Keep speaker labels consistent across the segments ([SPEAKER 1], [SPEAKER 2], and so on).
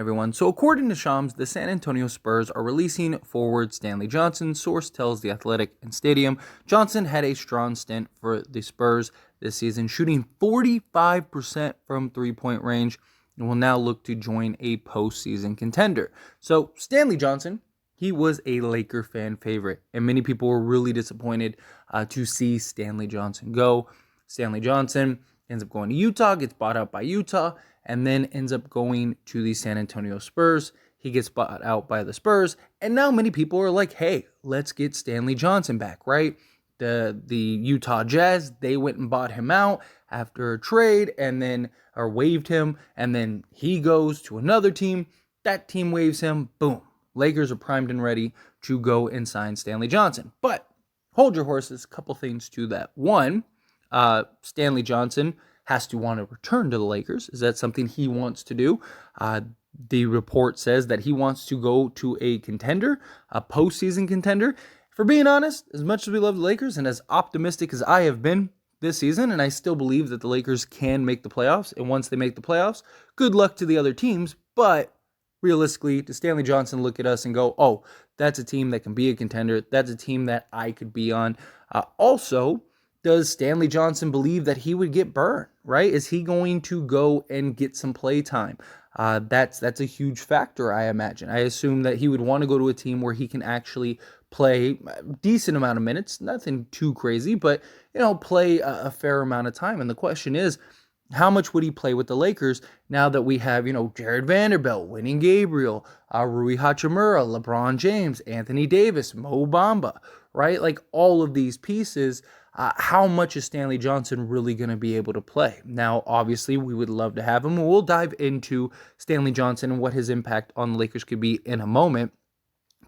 [SPEAKER 1] Everyone. So according to Shams, the San Antonio Spurs are releasing forward Stanley Johnson. Source tells The Athletic and Stadium. Johnson had a strong stint for the Spurs this season, shooting 45% from three-point range, and will now look to join a postseason contender. So Stanley Johnson, he was a Laker fan favorite, and many people were really disappointed to see Stanley Johnson go. Stanley Johnson ends up going to Utah, gets bought out by Utah, and then ends up going to the San Antonio Spurs. He gets bought out by the Spurs, and now many people are like, hey, let's get Stanley Johnson back, right? The Utah Jazz, they went and bought him out after a trade or waived him, and then he goes to another team. That team waives him, boom. Lakers are primed and ready to go and sign Stanley Johnson. But hold your horses, a couple things to that. One, Stanley Johnson has to want to return to the Lakers. Is that something he wants to do? The report says that he wants to go to a contender, a postseason contender. For being honest, as much as we love the Lakers and as optimistic as I have been this season, and I still believe that the Lakers can make the playoffs, and once they make the playoffs, good luck to the other teams, but realistically, does Stanley Johnson look at us and go, oh, that's a team that can be a contender, that's a team that I could be on? Also, does Stanley Johnson believe that he would get burned, right? Is he going to go and get some play time? That's a huge factor, I imagine. I assume that he would want to go to a team where he can actually play a decent amount of minutes, nothing too crazy, but, play a fair amount of time. And the question is, how much would he play with the Lakers now that we have, Jared Vanderbilt, Winning Gabriel, Rui Hachimura, LeBron James, Anthony Davis, Mo Bamba, right? Like all of these pieces. How much is Stanley Johnson really going to be able to play? Now, obviously, we would love to have him. We'll dive into Stanley Johnson and what his impact on the Lakers could be in a moment.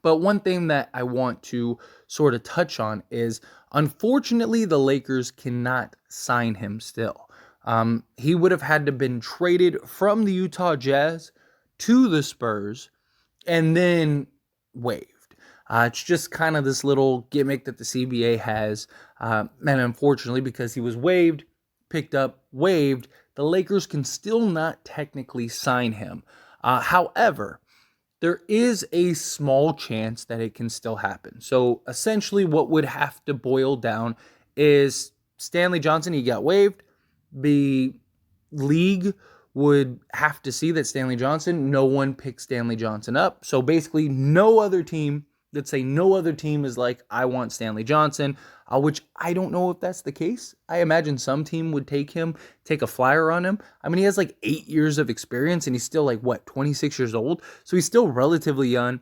[SPEAKER 1] But one thing that I want to sort of touch on is, unfortunately, the Lakers cannot sign him still. He would have had to been traded from the Utah Jazz to the Spurs and then waived. It's just kind of this little gimmick that the CBA has. And unfortunately, because he was picked up, waived, the Lakers can still not technically sign him. However, there is a small chance that it can still happen. So essentially what would have to boil down is Stanley Johnson, he got waived. The league would have to see that Stanley Johnson, no one picked Stanley Johnson up. So basically no other team, let's say no other team is like, I want Stanley Johnson, which I don't know if that's the case. I imagine some team would take a flyer on him. I mean, he has like 8 years of experience and he's still 26 years old. So he's still relatively young,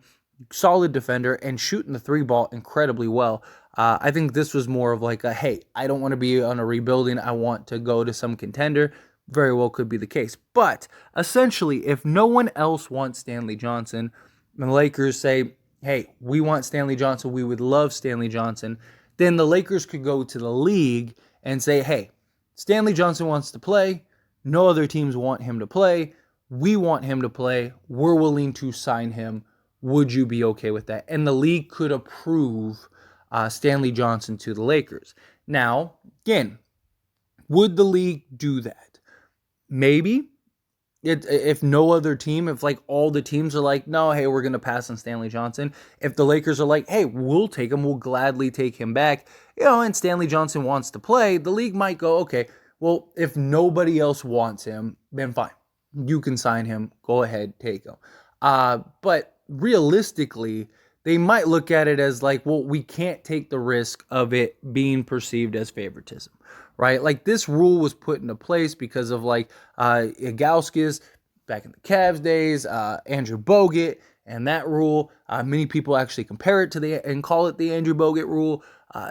[SPEAKER 1] solid defender, and shooting the three ball incredibly well. I think this was more of like hey, I don't want to be on a rebuilding. I want to go to some contender. Very well could be the case. But essentially, if no one else wants Stanley Johnson, the Lakers say, hey, we want Stanley Johnson, we would love Stanley Johnson, then the Lakers could go to the league and say, hey, Stanley Johnson wants to play, no other teams want him to play, we want him to play, we're willing to sign him, would you be okay with that? And the league could approve Stanley Johnson to the Lakers. Now, again, would the league do that? Maybe. If no other team, if all the teams are like, no, hey, we're going to pass on Stanley Johnson. If the Lakers are like, hey, we'll take him, we'll gladly take him back, and Stanley Johnson wants to play, the league might go, okay, well, if nobody else wants him, then fine. You can sign him. Go ahead, take him. But realistically, they might look at it as well, we can't take the risk of it being perceived as favoritism, right? This rule was put into place because of Ilgauskas back in the Cavs days, Andrew Bogut, and that rule. Many people actually compare it to and call it the Andrew Bogut rule.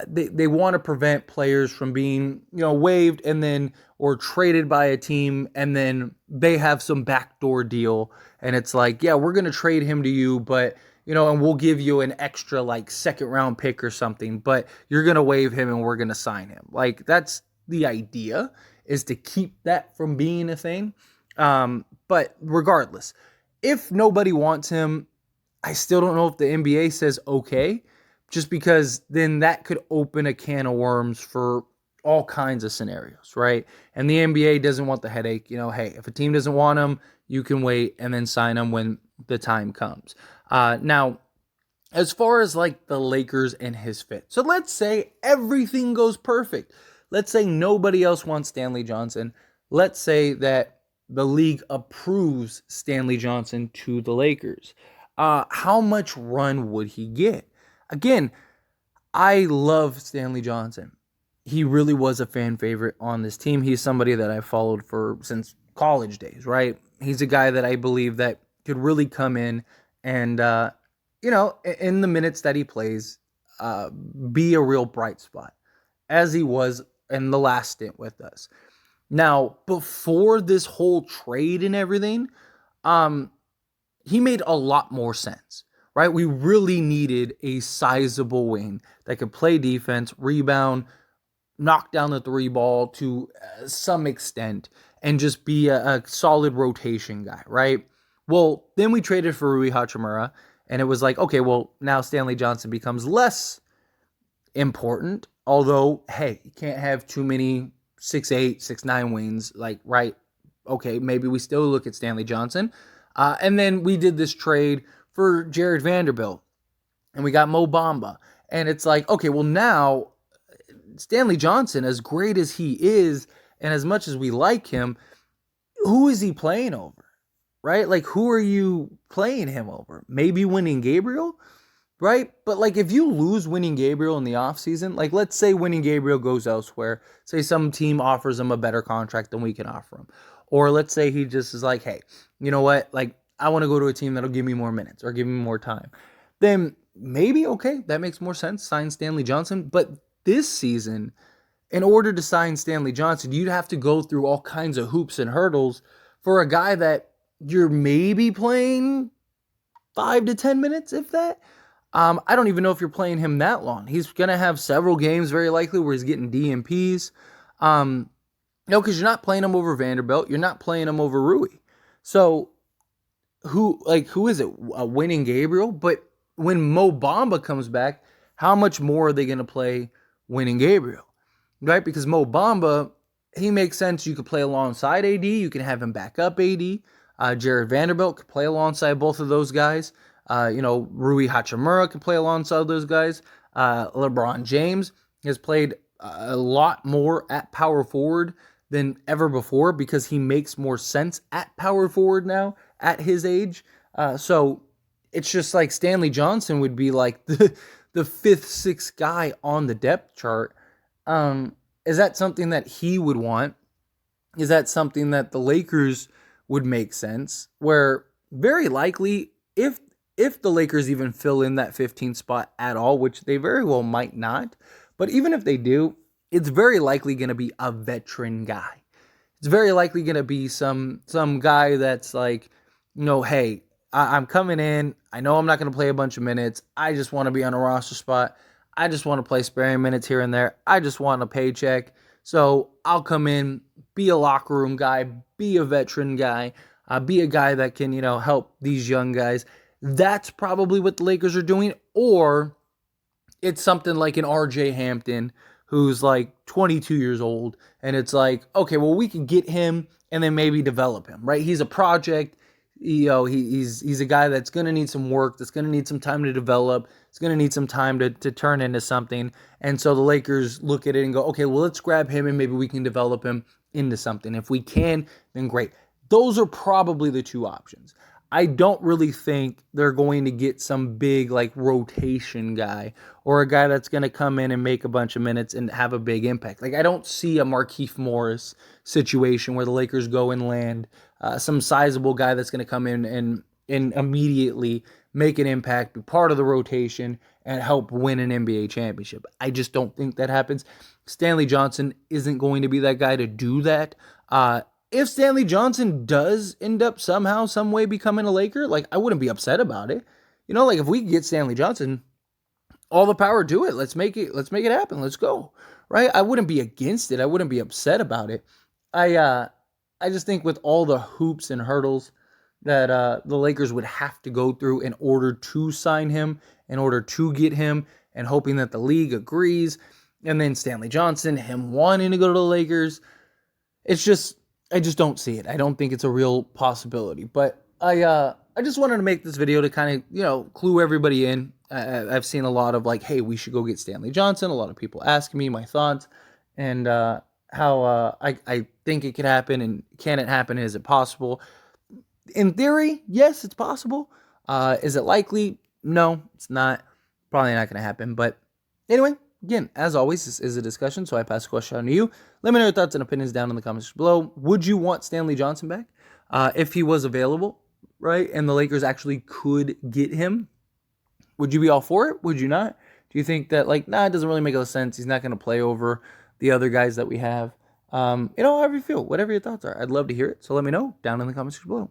[SPEAKER 1] They want to prevent players from being, waived or traded by a team, and then they have some backdoor deal, and it's yeah, we're going to trade him to you, but and we'll give you an extra second round pick or something, but you're going to waive him and we're going to sign him. That's the idea, is to keep that from being a thing. But regardless, if nobody wants him, I still don't know if the NBA says okay, just because then that could open a can of worms for all kinds of scenarios, right? And the NBA doesn't want the headache. Hey, if a team doesn't want him, you can wait and then sign him when the time comes. Now, as far as like the Lakers and his fit. So let's say everything goes perfect. Let's say nobody else wants Stanley Johnson. Let's say that the league approves Stanley Johnson to the Lakers. How much run would he get? Again, I love Stanley Johnson. He really was a fan favorite on this team. He's somebody that I've followed since college days, right? He's a guy that I believe that could really come in and, in the minutes that he plays, be a real bright spot, as he was in the last stint with us. Now, before this whole trade and everything, he made a lot more sense, right? We really needed a sizable wing that could play defense, rebound, knock down the three ball to some extent, and just be a solid rotation guy, right? Well, then we traded for Rui Hachimura, and it was like, okay, well, now Stanley Johnson becomes less important, although, hey, you can't have too many 6'8", 6'9" wings, like, right? Okay, maybe we still look at Stanley Johnson. And then we did this trade for Jared Vanderbilt, and we got Mo Bamba. And it's like, okay, well, now Stanley Johnson, as great as he is, and as much as we like him, who is he playing over, right? Like, who are you playing him over? Maybe Winning Gabriel, right? But, like, if you lose Winning Gabriel in the offseason, like, let's say Winning Gabriel goes elsewhere. Say some team offers him a better contract than we can offer him. Or let's say he just is like, hey, you know what? Like, I want to go to a team that'll give me more minutes or give me more time. Then maybe, okay, that makes more sense. Sign Stanley Johnson. But this season, in order to sign Stanley Johnson, you'd have to go through all kinds of hoops and hurdles for a guy that you're maybe playing 5 to 10 minutes, if that. I don't even know if you're playing him that long. He's going to have several games, very likely, where he's getting DNPs. No, because you're not playing him over Vanderbilt. You're not playing him over Rui. So, who is it? Winning Gabriel? But when Mo Bamba comes back, how much more are they going to play Winning Gabriel? Right? Because Mo Bamba, he makes sense. You could play alongside AD. You can have him back up AD. Jared Vanderbilt could play alongside both of those guys. Rui Hachimura could play alongside those guys. LeBron James has played a lot more at power forward than ever before because he makes more sense at power forward now at his age. So it's just like Stanley Johnson would be like the fifth, sixth guy on the depth chart. Is that something that he would want? Is that something that the Lakers would make sense? Where very likely, if the Lakers even fill in that 15th spot at all, which they very well might not, but even if they do, it's very likely going to be a veteran guy. It's very likely going to be some guy that's like, hey, I'm coming in. I know I'm not going to play a bunch of minutes. I just want to be on a roster spot. I just want to play sparing minutes here and there. I just want a paycheck. So I'll come in, be a locker room guy, be a veteran guy, be a guy that can, help these young guys. That's probably what the Lakers are doing. Or it's something like an RJ Hampton who's like 22 years old. And it's like, okay, well, we can get him and then maybe develop him, right? He's a project. He's a guy that's going to need some work, that's going to need some time to develop. It's going to need some time to turn into something. And so the Lakers look at it and go, okay, well, let's grab him and maybe we can develop him into something. If we can, then great. Those are probably the two options. I don't really think they're going to get some big like rotation guy or a guy that's going to come in and make a bunch of minutes and have a big impact. Like I don't see a Markieff Morris situation where the Lakers go and land some sizable guy that's going to come in and immediately make an impact, be part of the rotation, and help win an NBA championship. I just don't think that happens. Stanley Johnson isn't going to be that guy to do that. If Stanley Johnson does end up somehow, some way becoming a Laker, like I wouldn't be upset about it. Like if we could get Stanley Johnson, all the power to it. Let's make it happen. Let's go. Right? I wouldn't be against it. I wouldn't be upset about it. I just think with all the hoops and hurdles that the Lakers would have to go through in order to sign him, in order to get him, and hoping that the league agrees, and then Stanley Johnson, him wanting to go to the Lakers, it's just I just don't see it. I don't think it's a real possibility. But I just wanted to make this video to kind of, clue everybody in. I've seen a lot of like, hey, we should go get Stanley Johnson. A lot of people asking me my thoughts and how I think it could happen, and can it happen? Is it possible? In theory, yes, it's possible. Is it likely? No, it's not. Probably not going to happen. But anyway, again, as always, this is a discussion, so I pass the question on to you. Let me know your thoughts and opinions down in the comments below. Would you want Stanley Johnson back if he was available, right? And the Lakers actually could get him. Would you be all for it? Would you not? Do you think that, like, it doesn't really make a sense. He's not going to play over the other guys that we have. However you feel, whatever your thoughts are, I'd love to hear it. So let me know down in the comments below.